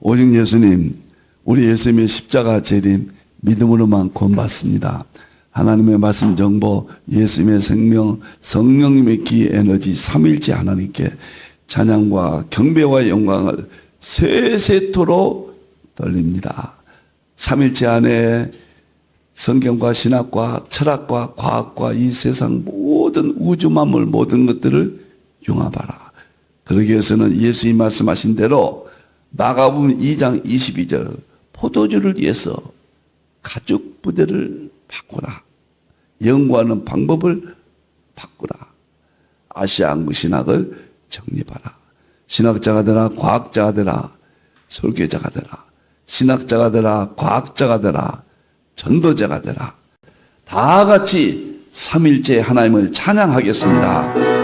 오직 예수님, 우리 예수님의 십자가 재림 믿음으로만 구원받습니다. 하나님의 말씀 정보, 예수님의 생명, 성령님의 기 에너지 삼위일체 하나님께 찬양과 경배와 영광을 세세토록 돌립니다. 삼위일체 안에 성경과 신학과 철학과 과학과 이 세상 모든 우주 만물 모든 것들을 융합하라. 그러기 위해서는 예수님 말씀하신 대로 마가복음 2장 22절 포도주를 위해서 가죽 부대를 바꾸라. 연구하는 방법을 바꾸라. 아시아 한국 신학을 정립하라. 신학자가 되라, 과학자가 되라, 설교자가 되라. 신학자가 되라, 과학자가 되라, 전도자가 되라. 다 같이 삼일째 하나님을 찬양하겠습니다.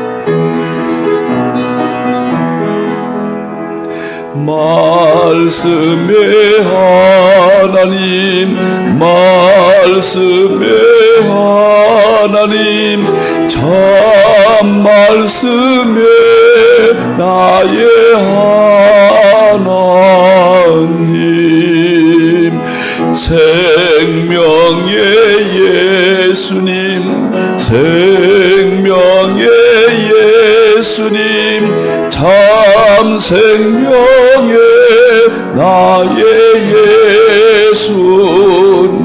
말씀의 하나님, 말씀의 하나님, 참 말씀의 나의 하나님, 생명의 예수님, 생명의 예수님, 참 생명의 나의 예수님,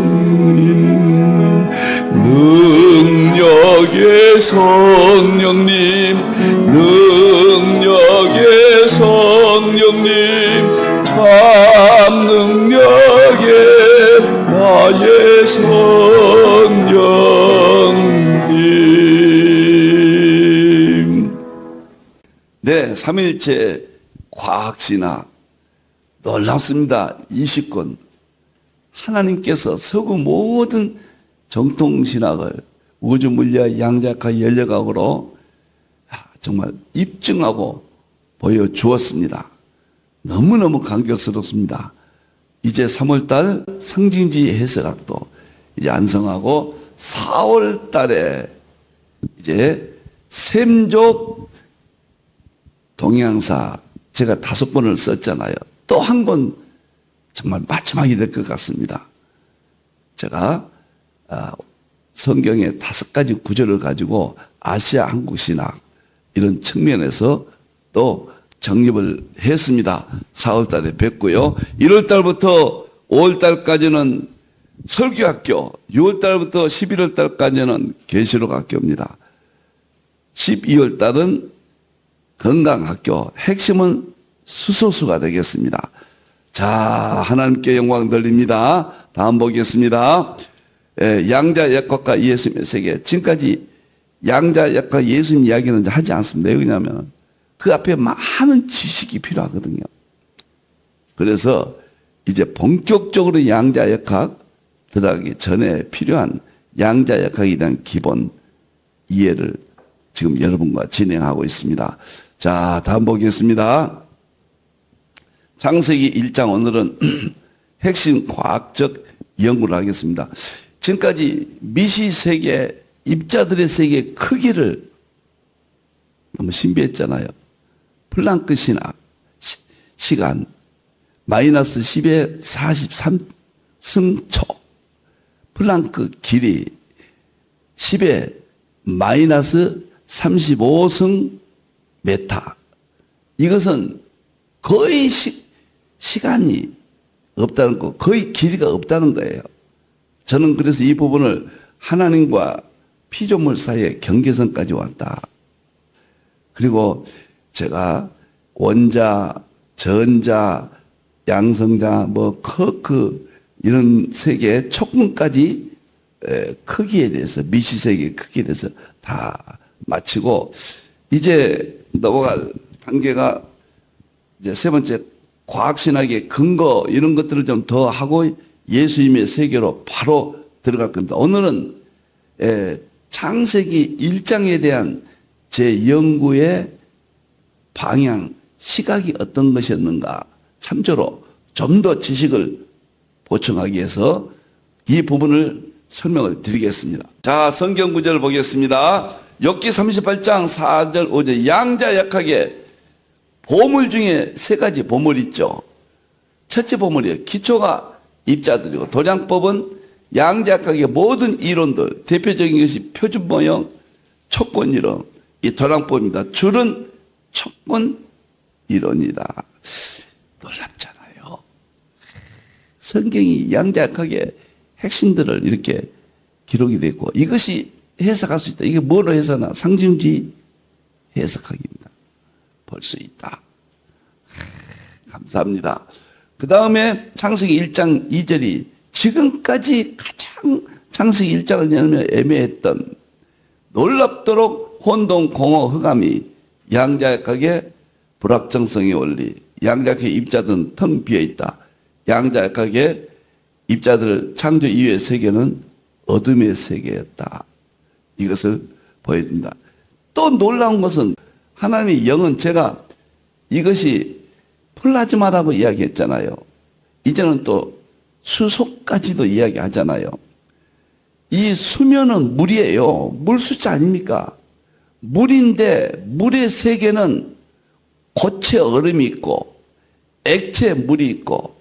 능력의 성령님, 능력의 성령님, 참 능력의 나의 성령님. 네, 삼일체 과학신학 놀랍습니다. 20권 하나님께서 서구 모든 정통신학을 우주물리학, 양자역학, 연력학으로 정말 입증하고 보여주었습니다. 너무너무 감격스럽습니다. 이제 3월달 상징주의 해석학도 이제 완성하고 4월달에 이제 샘족 동양사 제가 5권을 썼잖아요. 또 한 권 정말 마지막이 될 것 같습니다. 제가 성경의 5가지 구절을 가지고 아시아 한국 신학 이런 측면에서 또 정립을 했습니다. 4월달에 뵙고요. 1월달부터 5월달까지는 설교학교, 6월달부터 11월달까지는 계시록 학교입니다. 12월달은 건강학교, 핵심은 수소수가 되겠습니다. 자, 하나님께 영광 돌립니다. 다음 보겠습니다. 양자역학과 예수님의 세계. 지금까지 양자역학 예수님 이야기는 하지 않습니다. 왜냐하면 그 앞에 많은 지식이 필요하거든요. 그래서 이제 본격적으로 양자역학 들어가기 전에 필요한 양자역학에 대한 기본 이해를 지금 여러분과 진행하고 있습니다. 자, 다음 보겠습니다. 창세기 1장 오늘은 핵심 과학적 연구를 하겠습니다. 지금까지 미시 세계, 입자들의 세계 크기를 너무 신비했잖아요. 플랑크 신학, 시간, 마이너스 10의 43승초, 플랑크 길이, 10의 마이너스 35승 메타. 이것은 거의 시간이 없다는 거, 거의 길이가 없다는 거예요. 저는 그래서 이 부분을 하나님과 피조물 사이의 경계선까지 왔다. 그리고 제가 원자, 전자, 양성자, 커크 이런 세계의 촉근까지 크기에 대해서 미시세계의 크기에 대해서 다 마치고 이제 넘어갈 단계가 이제 세 번째 과학신학의 근거 이런 것들을 좀 더 하고 예수님의 세계로 바로 들어갈 겁니다. 오늘은 창세기 1장에 대한 제 연구의 방향, 시각이 어떤 것이었는가 참조로 좀 더 지식을 보충하기 위해서 이 부분을 설명을 드리겠습니다. 자, 성경 구절을 보겠습니다. 욥기 38장 4절 5절 양자역학의 보물 중에 3가지 보물이 있죠. 첫째 보물이에요. 기초가 입자들이고 도량법은 양자역학의 모든 이론들 대표적인 것이 표준 모형, 촉권 이론 이 도량법입니다. 줄은 촉권 이론이다. 놀랍잖아요. 성경이 양자역학의 핵심들을 이렇게 기록이 되어 있고 이것이 해석할 수 있다. 이게 뭐로 해석하나? 상징주의 해석학입니다. 볼 수 있다. 감사합니다. 그 다음에 창세기 1장 2절이 지금까지 가장 창세기 1장을 열면 애매했던 놀랍도록 혼동, 공허, 흑암이 양자역학의 불확정성의 원리, 양자역학의 입자들은 텅 비어있다. 양자역학의 입자들 창조 이후의 세계는 어둠의 세계였다. 이것을 보여줍니다. 또 놀라운 것은 하나님의 영은 제가 이것이 플라즈마라고 이야기했잖아요. 이제는 또 수소까지도 이야기하잖아요. 이 수면은 물이에요. 물 숫자 아닙니까? 물인데 물의 세계는 고체 얼음이 있고 액체 물이 있고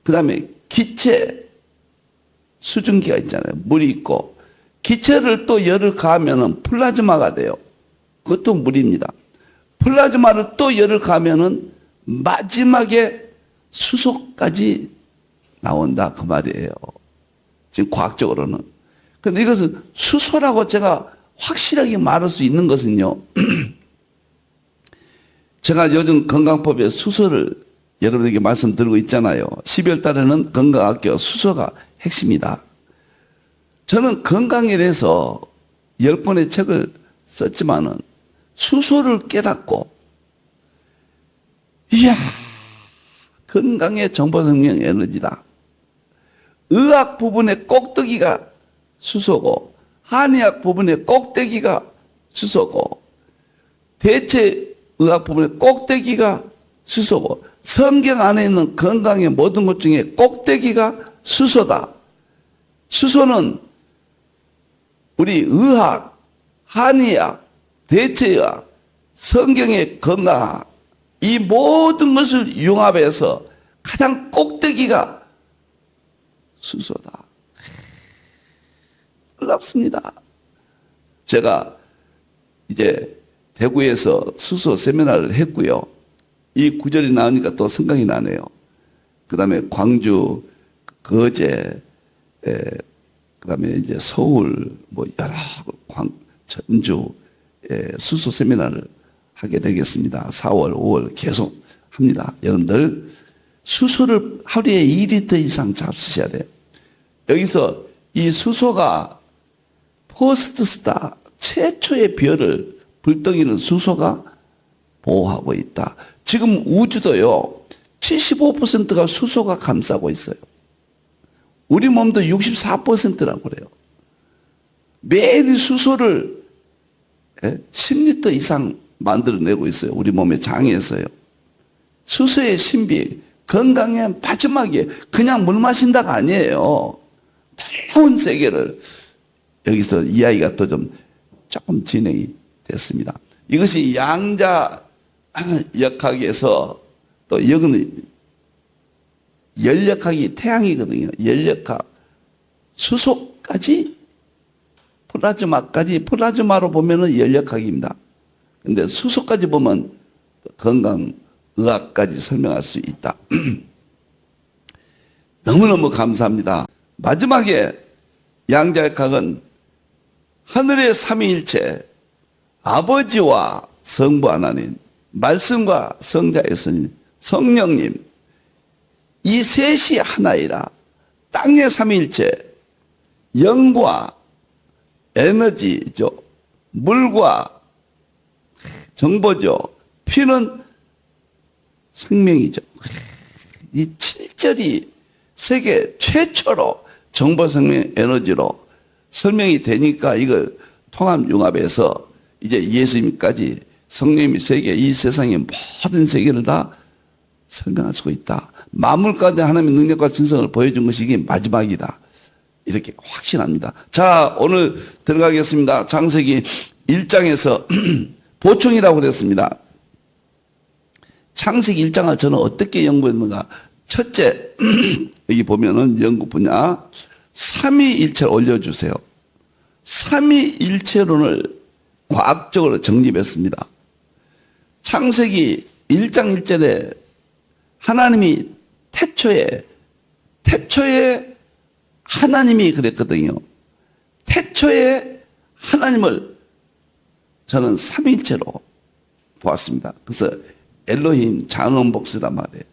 그 다음에 기체 수증기가 있잖아요. 물이 있고 기체를 또 열을 가하면 플라즈마가 돼요. 그것도 물입니다. 플라즈마를 또 열을 가하면 마지막에 수소까지 나온다 그 말이에요. 지금 과학적으로는. 그런데 이것은 수소라고 제가 확실하게 말할 수 있는 것은요. 제가 요즘 건강법에 수소를 여러분에게 말씀드리고 있잖아요. 12월 달에는 건강학교 수소가 핵심이다. 저는 건강에 대해서 10권의 책을 썼지만은 수소를 깨닫고 이야 건강의 정보생명 에너지다. 의학 부분의 꼭대기가 수소고 한의학 부분의 꼭대기가 수소고 대체 의학 부분의 꼭대기가 수소고 성경 안에 있는 건강의 모든 것 중에 꼭대기가 수소다. 수소는 우리 의학, 한의학, 대체의학, 성경의 건강학 이 모든 것을 융합해서 가장 꼭대기가 수소다. 놀랍습니다. 제가 이제 대구에서 수소 세미나를 했고요. 이 구절이 나오니까 또 생각이 나네요. 그 다음에 광주, 거제, 그 다음에 이제 서울, 뭐 여러 전주 수소 세미나를 하게 되겠습니다. 4월, 5월 계속 합니다. 여러분들 수소를 하루에 2리터 이상 잡수셔야 돼요. 여기서 이 수소가 포스트 스타 최초의 별을 불덩이는 수소가 보호하고 있다. 지금 우주도요 75%가 수소가 감싸고 있어요. 우리 몸도 64%라고 그래요. 매일 수소를 10리터 이상 만들어내고 있어요. 우리 몸의 장에서요. 수소의 신비, 건강의 마지막에 그냥 물 마신다가 아니에요. 놀라운 세계를 여기서 이야기가 또 조금 진행이 됐습니다. 이것이 양자 역학에서 또 여기는 열역학이 태양이거든요. 열역학, 수소까지 플라즈마까지 플라즈마로 보면은 열역학입니다. 근데 수소까지 보면 건강의학까지 설명할 수 있다. 너무너무 감사합니다. 마지막에 양자역학은 하늘의 삼위일체 아버지와 성부 하나님, 말씀과 성자의 스님, 성령님 이 셋이 하나이라. 땅의 삼위일체 영과 에너지죠. 물과 정보죠. 피는 생명이죠. 이 7절이 세계 최초로 정보 생명 에너지로 설명이 되니까 이걸 통합 융합해서 이제 예수님까지 성령님이 세계 이 세상의 모든 세계를 다 설명할 수가 있다. 만물 가운데 하나님의 능력과 진성을 보여준 것이 이게 마지막이다. 이렇게 확신합니다. 자, 오늘 들어가겠습니다. 창세기 1장에서 보충이라고 그랬습니다. 창세기 1장을 저는 어떻게 연구했는가? 첫째, 여기 보면은 연구 분야 삼위일체 올려주세요. 삼위일체론을 과학적으로 정립했습니다. 창세기 1장 1절에 하나님이 태초에 하나님이 그랬거든요. 태초에 하나님을 저는 삼위일체로 보았습니다. 그래서 엘로힘 장엄복수단 말이에요.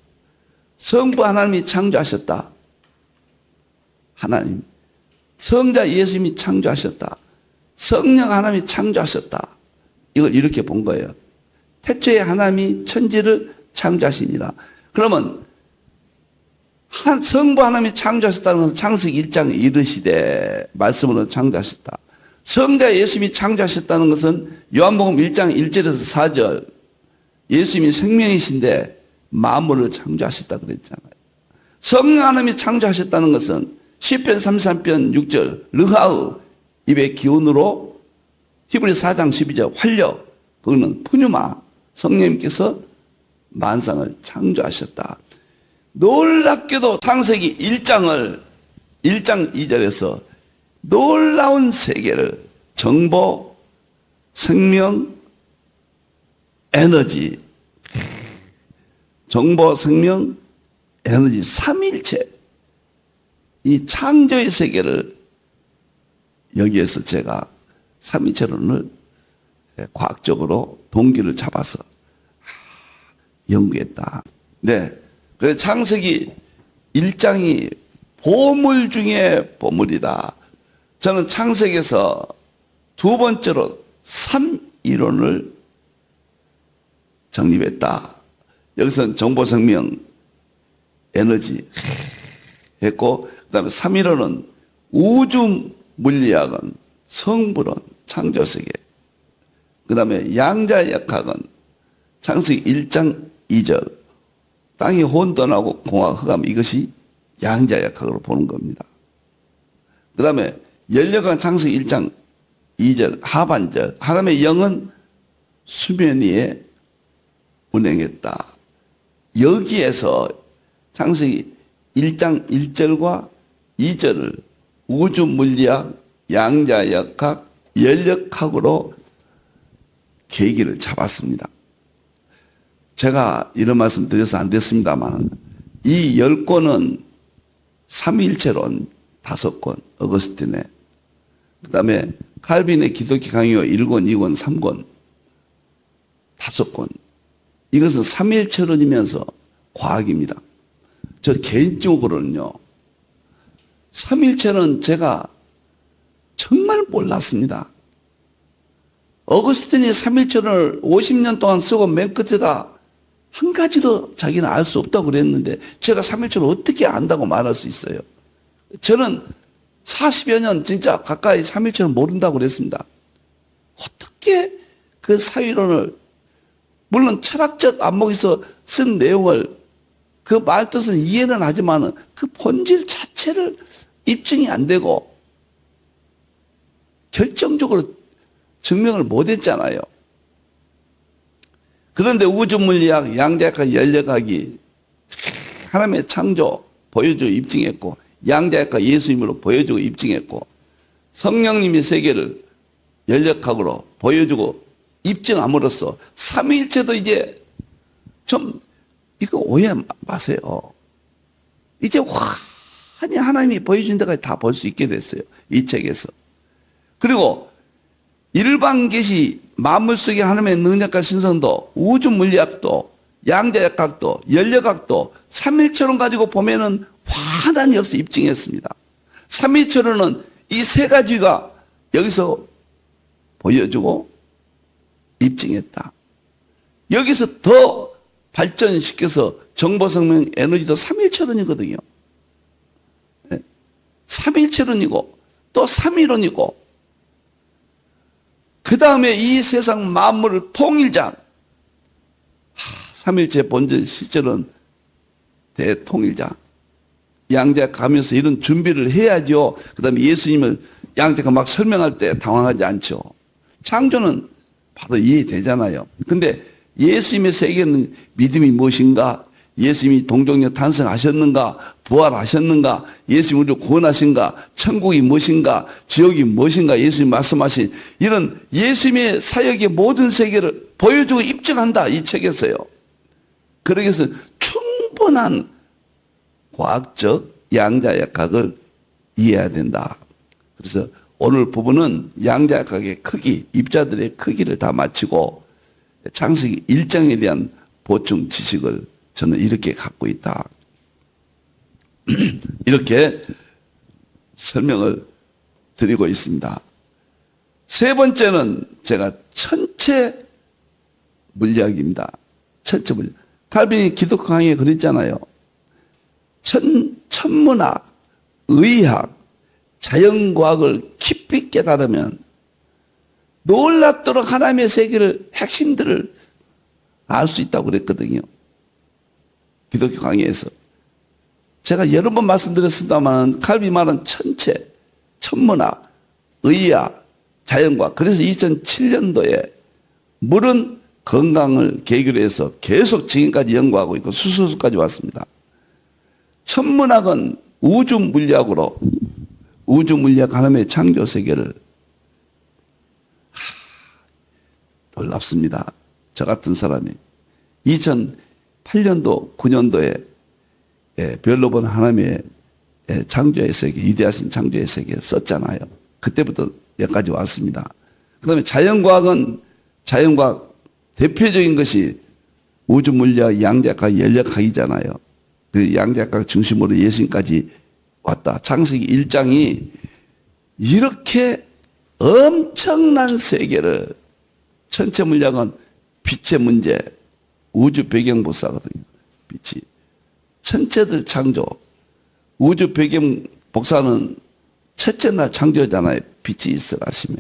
성부 하나님이 창조하셨다. 하나님. 성자 예수님이 창조하셨다. 성령 하나님이 창조하셨다. 이걸 이렇게 본 거예요. 태초에 하나님이 천지를 창조하시니라. 그러면 성부 하나님이 창조하셨다는 것은 창세기 1장에 이르시되 말씀으로 창조하셨다. 성자 예수님이 창조하셨다는 것은 요한복음 1장 1절에서 4절 예수님이 생명이신데 만물을 창조하셨다 그랬잖아요. 성령 하나님이 창조하셨다는 것은 시편 33편 6절 르하우 입의 기운으로 히브리 4장 12절 활력 그거는 푸뉴마 성령님께서 만상을 창조하셨다. 놀랍게도 창세기 1장 2절에서 놀라운 세계를 정보, 생명, 에너지 정보, 생명, 에너지 삼위일체 이 창조의 세계를 여기에서 제가 삼위일체론을 과학적으로 동기를 잡아서 연구했다. 네. 그래서 창세기 1장이 보물 중에 보물이다. 저는 창세기에서 두 번째로 삼이론을 정립했다. 여기서는 정보, 생명, 에너지 했고, 그 다음에 삼이론은 우주 물리학은 성불론, 창조세계. 그 다음에 양자역학은 창세기 1장 2절 땅이 혼돈하고 공화가 흑암 이것이 양자역학으로 보는 겁니다. 그 다음에 연력은 창세기 1장 2절 하반절 하나님의 영은 수면 위에 운행했다. 여기에서 창세기 1장 1절과 2절을 우주 물리학, 양자역학, 연력학으로 계기를 잡았습니다. 제가 이런 말씀 드려서 안 됐습니다만 이 10권은 삼위일체론 5권 어거스틴의 그 다음에 칼빈의 기독교 강요 1권, 2권, 3권 5권 이것은 삼위일체론이면서 과학입니다. 저 개인적으로는요 삼위일체는 제가 정말 몰랐습니다. 어거스틴이 삼위일체론을 50년 동안 쓰고 맨 끝에다 한 가지도 자기는 알 수 없다고 그랬는데 제가 삼위일체를 어떻게 안다고 말할 수 있어요? 저는 40여 년 진짜 가까이 삼위일체를 모른다고 그랬습니다. 어떻게 그 사위론을 물론 철학적 안목에서 쓴 내용을 그 말뜻은 이해는 하지만 그 본질 자체를 입증이 안 되고 결정적으로 증명을 못했잖아요. 그런데 우주물리학, 양자역학, 연력학이 하나님의 창조 보여주고 입증했고 양자역학 예수님으로 보여주고 입증했고 성령님의 세계를 연력학으로 보여주고 입증함으로써 삼위일체도 이제 좀 이거 오해 마세요. 이제 환히 하나님이 보여준 데까지 다 볼 수 있게 됐어요. 이 책에서. 그리고 일반 계시 만물 속의 하나님의 능력과 신성도 우주 물리학도 양자역학도 연력학도 삼위일체론 가지고 보면은 환한 역사 입증했습니다. 삼위일체론은 이 세 가지가 여기서 보여주고 입증했다. 여기서 더 발전시켜서 정보, 생명, 에너지도 삼위일체론이거든요. 삼위일체론이고 또 삼위론이고 그 다음에 이 세상 만물을 통일장 삼위일체 본질 실제로는 대통일장 양자 가면서 이런 준비를 해야죠. 그 다음에 예수님을 양자가 막 설명할 때 당황하지 않죠. 창조는 바로 이해되잖아요. 근데 예수님의 세계는 믿음이 무엇인가? 예수님이 동정녀 탄생하셨는가, 부활하셨는가, 예수님 우리를 구원하신가, 천국이 무엇인가, 지옥이 무엇인가, 예수님 말씀하신 이런 예수님의 사역의 모든 세계를 보여주고 입증한다, 이 책에서요. 그러기 위해서 충분한 과학적 양자역학을 이해해야 된다. 그래서 오늘 부분은 양자역학의 크기, 입자들의 크기를 다 마치고 창세기 1장에 대한 보충 지식을 저는 이렇게 갖고 있다. 이렇게 설명을 드리고 있습니다. 세 번째는 제가 천체 물리학입니다. 천체 물리학. 칼빈이 기독교 강의에 그랬잖아요. 천문학, 의학, 자연과학을 깊이 깨달으면 놀랍도록 하나님의 세계를 핵심들을 알 수 있다고 그랬거든요. 기독교 강의에서. 제가 여러 번 말씀드렸습니다만 칼빈이 말한 천체, 천문학, 의학, 자연과학. 그래서 2007년도에 물은 건강을 계기로 해서 계속 지금까지 연구하고 있고 수소수까지 왔습니다. 천문학은 우주 물리학으로 우주 물리학 하나님의 창조 세계를 놀랍습니다. 저 같은 사람이 2008년도 9년도에 별로 본 하나님의 창조의 세계, 위대하신 창조의 세계 썼잖아요. 그때부터 여기까지 왔습니다. 그 다음에 자연과학은 자연과학 대표적인 것이 우주 물리학, 양자역학, 연력학이잖아요. 그 양자역학 중심으로 예수님까지 왔다. 창세기 1장이 이렇게 엄청난 세계를 천체 물리학은 빛의 문제, 우주 배경 복사거든요. 빛이 천체들 창조, 우주 배경 복사는 첫째 날 창조잖아요. 빛이 있을 아심에.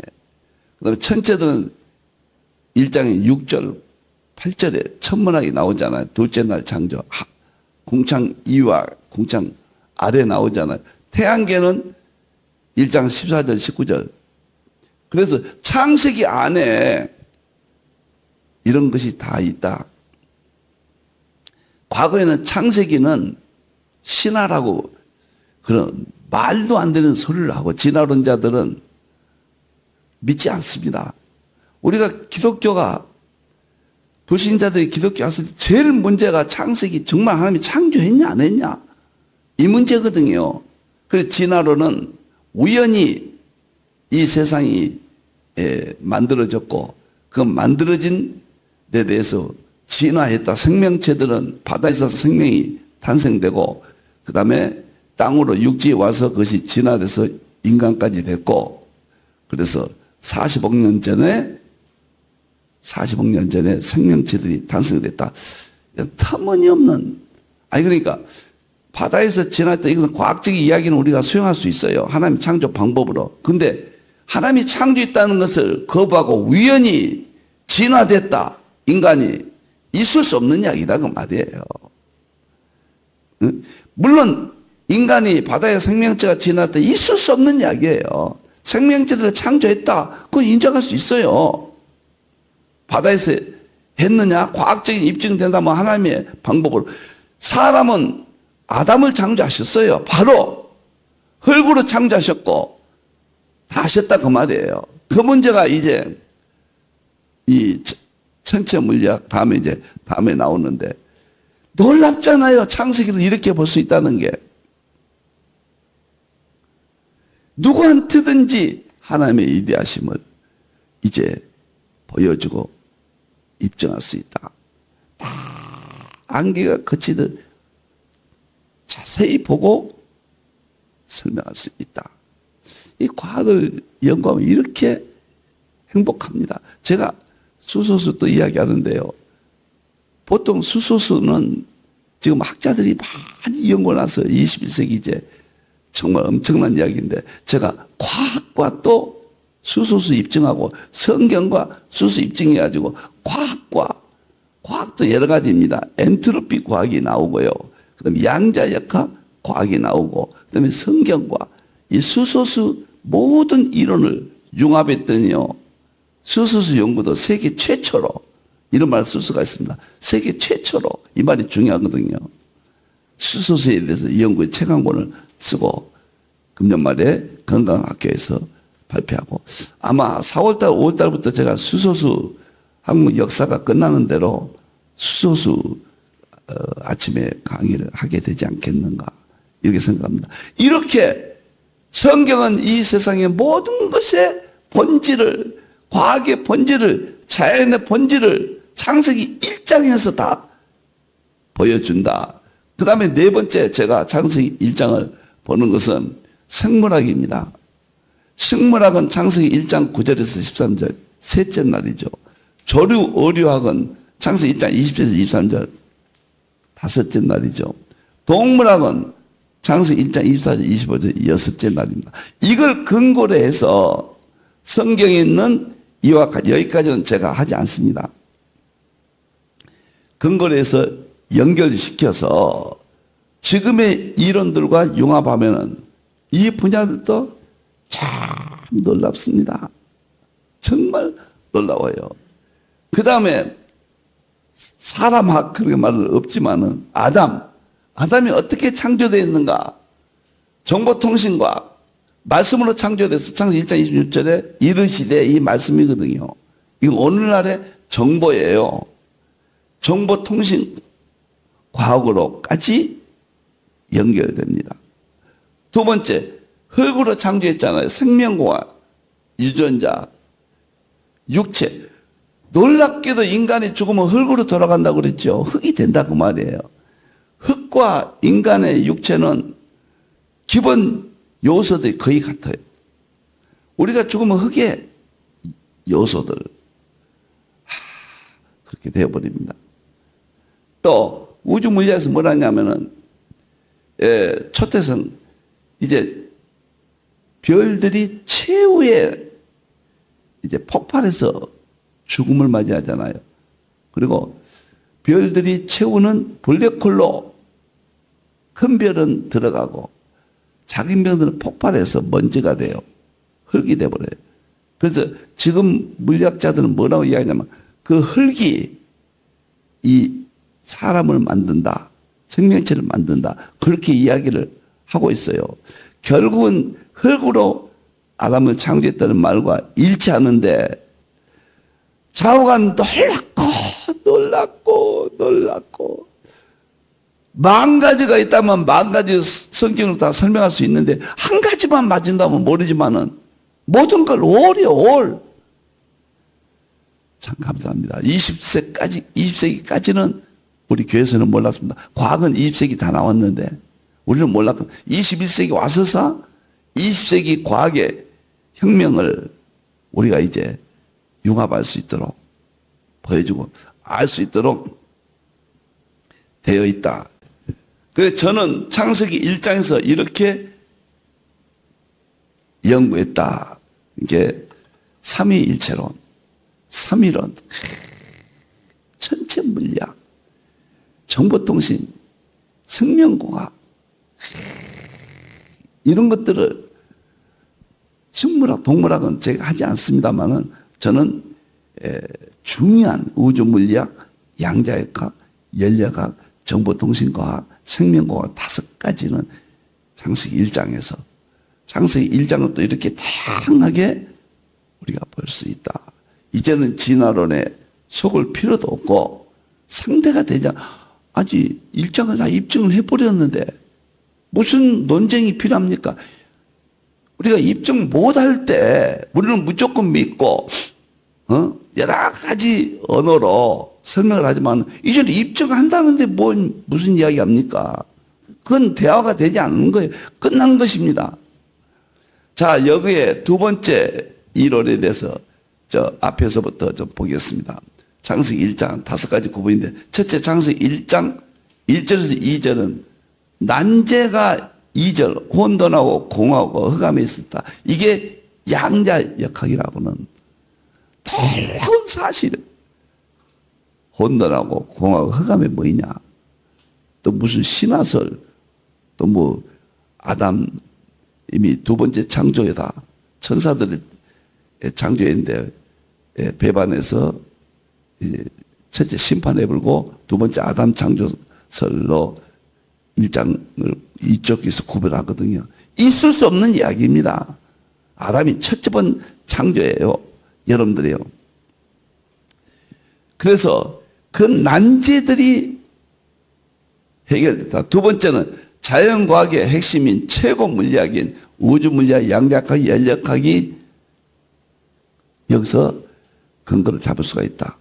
그다음에 천체들은 1장에 6절, 8절에 천문학이 나오잖아요. 둘째 날 창조. 공창 이와 공창 아래 나오잖아요. 태양계는 1장 14절, 19절. 그래서 창세기 안에 이런 것이 다 있다. 과거에는 창세기는 신화라고 그런 말도 안 되는 소리를 하고 진화론자들은 믿지 않습니다. 우리가 기독교가 불신자들이 기독교 왔을 때 제일 문제가 창세기 정말 하나님이 창조했냐 안 했냐 이 문제거든요. 그래서 진화론은 우연히 이 세상이 만들어졌고 그 만들어진 데 대해서 진화했다. 생명체들은 바다에서 생명이 탄생되고 그 다음에 땅으로 육지에 와서 그것이 진화돼서 인간까지 됐고 그래서 40억 년 전에 생명체들이 탄생됐다. 터무니없는 아니 그러니까 바다에서 진화했다. 이것은 과학적인 이야기는 우리가 수용할 수 있어요. 하나님 창조 방법으로. 근데 하나님이 창조했다는 것을 거부하고 우연히 진화됐다. 인간이 있을 수 없는 이야기다 그 말이에요. 물론 인간이 바다에 생명체가 진화했다. 있을 수 없는 이야기예요. 생명체들을 창조했다. 그건 인정할 수 있어요. 바다에서 했느냐? 과학적인 입증된다면 하나님의 방법으로. 사람은 아담을 창조하셨어요. 바로 흙으로 창조하셨고 다 하셨다 그 말이에요. 그 문제가 이제 이 천체 물리학 다음에 나오는데 놀랍잖아요. 창세기를 이렇게 볼 수 있다는 게. 누구한테든지 하나님의 위대하심을 이제 보여주고 입증할 수 있다. 다 안개가 거치듯 자세히 보고 설명할 수 있다. 이 과학을 연구하면 이렇게 행복합니다. 제가 수소수도 이야기하는데요. 보통 수소수는 지금 학자들이 많이 연구해놔서 21세기 이제 정말 엄청난 이야기인데 제가 과학과 또 수소수 입증하고 성경과 수소 입증해가지고 과학도 여러 가지입니다. 엔트로피 과학이 나오고요. 그 다음에 양자역학 과학이 나오고 그 다음에 성경과 이 수소수 모든 이론을 융합했더니요. 수소수 연구도 세계 최초로 이런 말을 쓸 수가 있습니다. 세계 최초로 이 말이 중요하거든요. 수소수에 대해서 연구의 책 한 권을 쓰고 금년 말에 건강학교에서 발표하고 아마 4월달, 5월달부터 제가 수소수 한국 역사가 끝나는 대로 수소수 아침에 강의를 하게 되지 않겠는가 이렇게 생각합니다. 이렇게 성경은 이 세상의 모든 것의 본질을, 과학의 본질을, 자연의 본질을 창세기 1장에서 다 보여준다. 그 다음에 네 번째 제가 창세기 1장을 보는 것은 생물학입니다. 생물학은 창세기 1장 9절에서 13절 셋째 날이죠. 조류, 어류학은 창세기 1장 20절에서 23절 다섯째 날이죠. 동물학은 창세기 1장 24절 25절 여섯째 날입니다. 이걸 근거로 해서 성경에 있는 이와 같이 여기까지는 제가 하지 않습니다. 근거로 해서 연결시켜서 지금의 이론들과 융합하면은 이 분야들도 참 놀랍습니다. 정말 놀라워요. 그 다음에 사람학 그렇게 말은 없지만은 아담이 어떻게 창조되었는가? 정보통신과 말씀으로 창조돼서 창세기 1장 26절에 이르시되 이 말씀이거든요. 이거 오늘날의 정보예요. 정보통신 과학으로까지 연결됩니다. 두 번째, 흙으로 창조했잖아요. 생명공학, 유전자, 육체. 놀랍게도 인간이 죽으면 흙으로 돌아간다고 그랬죠. 흙이 된다고 말이에요. 흙과 인간의 육체는 기본 요소들이 거의 같아요. 우리가 죽으면 흙의 요소들 그렇게 되어버립니다. 또 우주 물리학에서 뭐라 하냐면은 초태성 이제 별들이 최후의 이제 폭발해서 죽음을 맞이하잖아요. 그리고 별들이 최후는 블랙홀로 큰 별은 들어가고 작은 별은 폭발해서 먼지가 돼요. 흙이 돼버려요. 그래서 지금 물리학자들은 뭐라고 이야기하냐면 그 흙이 이 사람을 만든다. 생명체를 만든다. 그렇게 이야기를 하고 있어요. 결국은 흙으로 아담을 창조했다는 말과 일치하는데 좌우간 놀랍고 만 가지가 있다면 만 가지 성경으로 다 설명할 수 있는데 한 가지만 맞은다면 모르지만은 모든 걸 올. 참 감사합니다. 20세기까지는 우리 교회에서는 몰랐습니다. 과학은 20세기 다 나왔는데 우리는 몰랐고 21세기 와서서 20세기 과학의 혁명을 우리가 이제 융합할 수 있도록 보여주고 알 수 있도록 되어 있다. 그래서 저는 창세기 1장에서 이렇게 연구했다. 이게 삼위일체론, 삼위론, 전체 물리학, 정보통신, 생명공학 이런 것들을 식물학, 동물학은 제가 하지 않습니다만은 저는 중요한 우주 물리학, 양자역학, 연력학, 정보통신과학, 생명과학 5가지는 창세기 1장에서 창세기 1장은 또 이렇게 다양하게 우리가 볼 수 있다. 이제는 진화론에 속을 필요도 없고 상대가 되자 아직 1장을 다 입증을 해버렸는데 무슨 논쟁이 필요합니까? 우리가 입증 못할 때 우리는 무조건 믿고 여러 가지 언어로 설명을 하지만 이제는 입증한다는데 무슨 이야기합니까? 그건 대화가 되지 않는 거예요. 끝난 것입니다. 자, 여기에 두 번째 이론에 대해서 저 앞에서부터 좀 보겠습니다. 창세기 1장 5가지 구분인데 첫째 창세기 1장 1절에서 2절은 난제가 2절 혼돈하고 공하고 흑암에 있었다. 이게 양자역학이라고는 놀라운 사실. 혼돈하고 공하고 흑암에 뭐이냐. 또 무슨 신화설 또 뭐 아담 이미 두 번째 창조이다. 천사들의 창조인데 배반해서 첫째 심판에 불고 두 번째 아담 창조설로 1장을 이쪽에서 구별하거든요. 있을 수 없는 이야기입니다. 아담이 첫째 번 창조예요. 여러분들이요. 그래서 그 난제들이 해결됐다. 두 번째는 자연과학의 핵심인 최고 물리학인 우주물리학, 양자학이, 연력학이 여기서 근거를 잡을 수가 있다.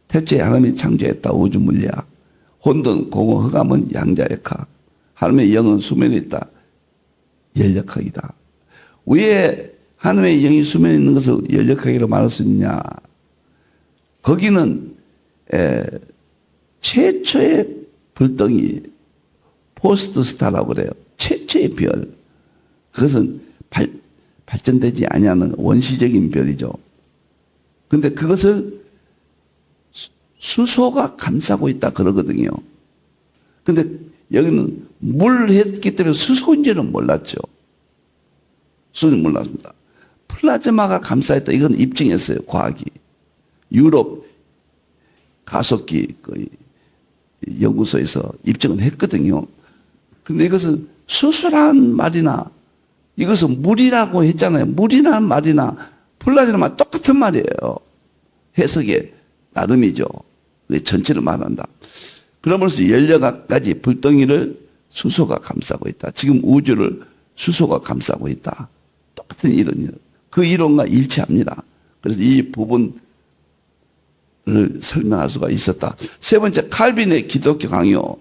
태초에 하나님이 창조했다. 우주물리학. 혼돈, 공허, 흑암은 양자역학. 하나님의 영은 수면에 있다. 연력학이다. 왜 하나님의 영이 수면에 있는 것을 연력학이라고 말할 수 있느냐. 거기는 최초의 불덩이 포스트 스타라고 그래요. 최초의 별. 그것은 발전되지 아니하는 원시적인 별이죠. 근데 그것을 수소가 감싸고 있다 그러거든요. 근데 여기는 물 했기 때문에 수소인지는 몰랐죠. 수소는 몰랐습니다. 플라즈마가 감싸있다. 이건 입증했어요. 과학이. 유럽 가속기 연구소에서 입증을 했거든요. 그런데 이것은 수소란 말이나 이것은 물이라고 했잖아요. 물이라는 말이나 플라즈마 말 똑같은 말이에요. 해석의 나름이죠. 전체를 말한다. 그러면서 연력까지 불덩이를 수소가 감싸고 있다. 지금 우주를 수소가 감싸고 있다. 똑같은 이론이에요. 그 이론과 일치합니다. 그래서 이 부분을 설명할 수가 있었다. 세 번째, 칼빈의 기독교 강요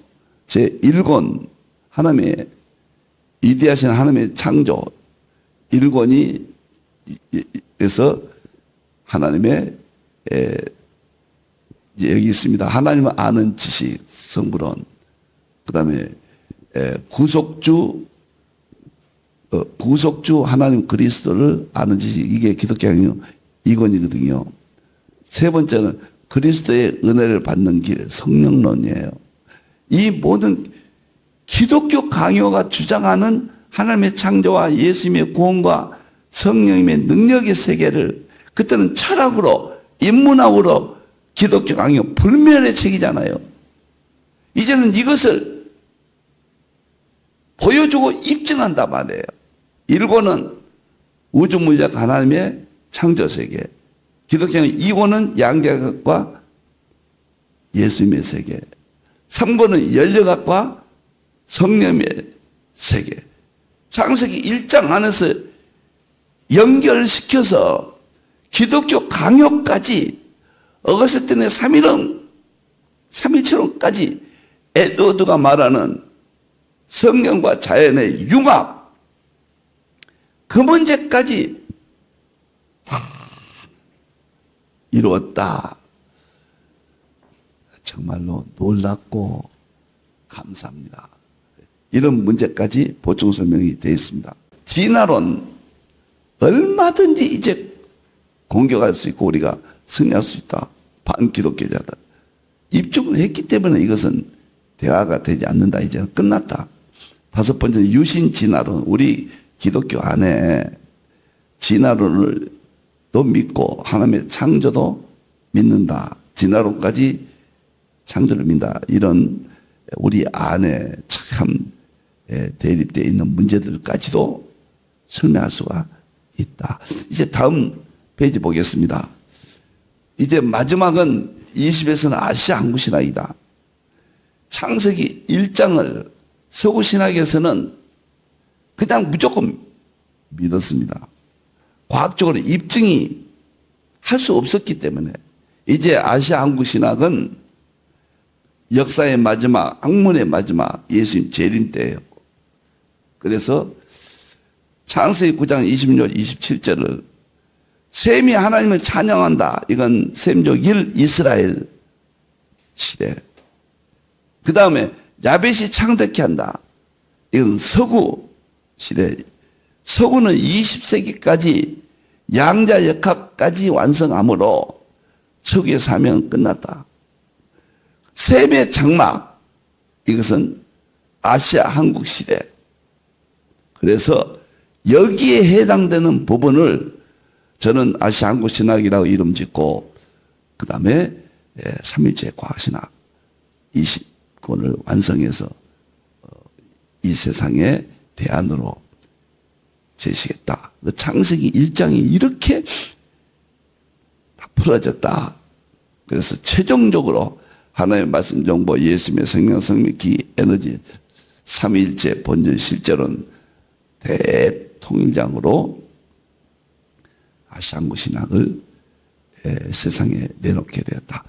제1권 하나님의 위대하신 하나님의 창조 1권이 에서 하나님의 여기 있습니다. 하나님을 아는 지식 성불론, 그 다음에 구속주 하나님 그리스도를 아는 지식, 이게 기독교 강요 2권이거든요. 세 번째는 그리스도의 은혜를 받는 길, 성령론이에요. 이 모든 기독교 강요가 주장하는 하나님의 창조와 예수님의 구원과 성령님의 능력의 세계를 그때는 철학으로, 인문학으로 기독교 강요 불멸의 책이잖아요. 이제는 이것을 보여주고 입증한단 말이에요. 1권은 우주물리학 하나님의 창조세계, 기독교는 2권은 양자학과 예수님의 세계, 3권은 연력학과 성령의 세계. 창세기 1장 안에서 연결시켜서 기독교 강요까지 어거스틴의 삼위일체론까지 에드워드가 말하는 성령과 자연의 융합, 그 문제까지 다 이루었다. 정말로 놀랍고 감사합니다. 이런 문제까지 보충 설명이 되어 있습니다. 진화론 얼마든지 이제 공격할 수 있고 우리가 승리할 수 있다. 반기독교자들 입증을 했기 때문에 이것은 대화가 되지 않는다. 이제는 끝났다. 다섯 번째는 유신 진화론. 우리 기독교 안에 진화론을 또 믿고 하나님의 창조도 믿는다. 진화론까지 창조를 믿는다. 이런 우리 안에 참 대립되어 있는 문제들까지도 설명할 수가 있다. 이제 다음 페이지 보겠습니다. 이제 마지막은 20에서는 아시아 항구신학이다. 창세기 1장을 서구신학에서는 그냥 무조건 믿었습니다. 과학적으로 입증이 할 수 없었기 때문에 이제 아시아 항구신학은 역사의 마지막, 학문의 마지막 예수님 재림 때예요. 그래서 창세기 9장 26, 27절을 셈이 하나님을 찬양한다. 이건 셈족 1 이스라엘 시대. 그 다음에 야벳이 창대케 한다. 이건 서구 시대. 서구는 20세기까지 양자역학까지 완성함으로 서구의 사명은 끝났다. 셈의 장막, 이것은 아시아 한국 시대. 그래서 여기에 해당되는 부분을 저는 아시아 한국 신학이라고 이름 짓고, 그 다음에 삼일체 과학신학 20권을 완성해서 이 세상의 대안으로 제시했다. 창세기 1장이 이렇게 다 풀어졌다. 그래서 최종적으로 하나님의 말씀 정보, 예수님의 생명, 성령, 기, 에너지, 삼위일체 본질 실제론 대통일장으로 아시안구신학을 세상에 내놓게 되었다.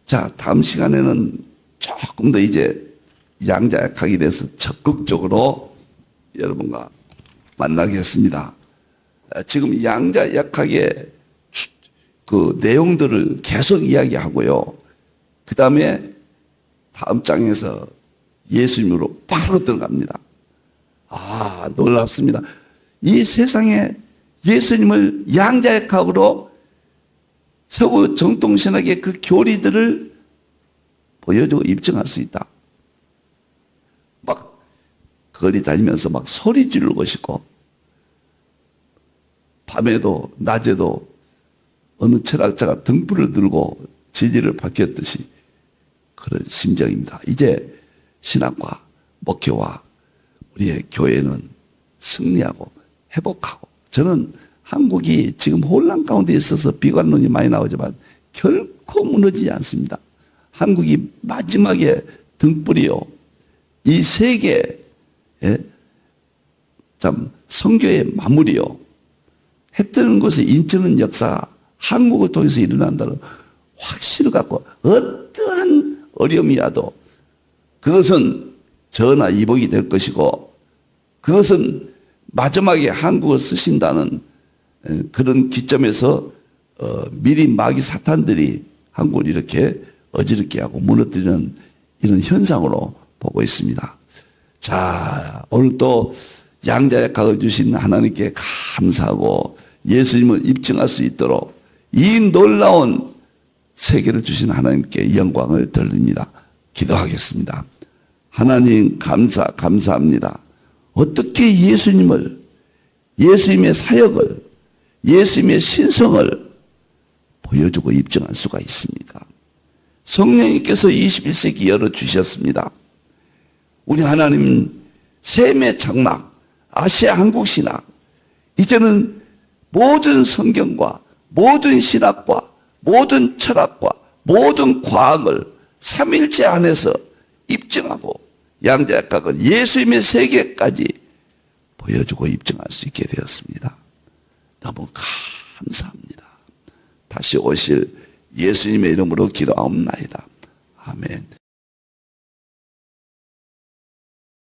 자, 다음 시간에는 조금 더 이제 양자역학에 대해서 적극적으로 여러분과 만나겠습니다. 지금 양자역학의 그 내용들을 계속 이야기하고요. 그 다음에 다음 장에서 예수님으로 바로 들어갑니다. 아, 놀랍습니다. 이 세상에 예수님을 양자역학으로 서구 정통신학의 그 교리들을 보여주고 입증할 수 있다. 막 거리 다니면서 막 소리 지르고 싶고, 밤에도 낮에도 어느 철학자가 등불을 들고 진리를 밝혔듯이 그런 심정입니다. 이제 신학과 목회와 우리의 교회는 승리하고 회복하고, 저는 한국이 지금 혼란 가운데 있어서 비관론이 많이 나오지만 결코 무너지지 않습니다. 한국이 마지막에 등불이요, 이 세계 참 선교의 마무리요, 해 뜨는 곳에 인치는 역사, 한국을 통해서 일어난다는 확신을 갖고 어떠한 어려움이 와도 그것은 전화 이복이 될 것이고, 그것은 마지막에 한국을 쓰신다는 그런 기점에서 미리 마귀 사탄들이 한국을 이렇게 어지럽게 하고 무너뜨리는 이런 현상으로 보고 있습니다. 자, 오늘 또 양자역학을 주신 하나님께 감사하고 예수님을 입증할 수 있도록 이 놀라운 세계를 주신 하나님께 영광을 돌립니다. 기도하겠습니다. 하나님 감사합니다. 어떻게 예수님을, 예수님의 사역을, 예수님의 신성을 보여주고 입증할 수가 있습니까? 성령님께서 21세기 열어주셨습니다. 우리 하나님 셈의 장막, 아시아 한국신학, 이제는 모든 성경과 모든 신학과 모든 철학과 모든 과학을 삼일체 안에서 입증하고 양자역학은 예수님의 세계까지 보여주고 입증할 수 있게 되었습니다. 너무 감사합니다. 다시 오실 예수님의 이름으로 기도하옵나이다. 아멘.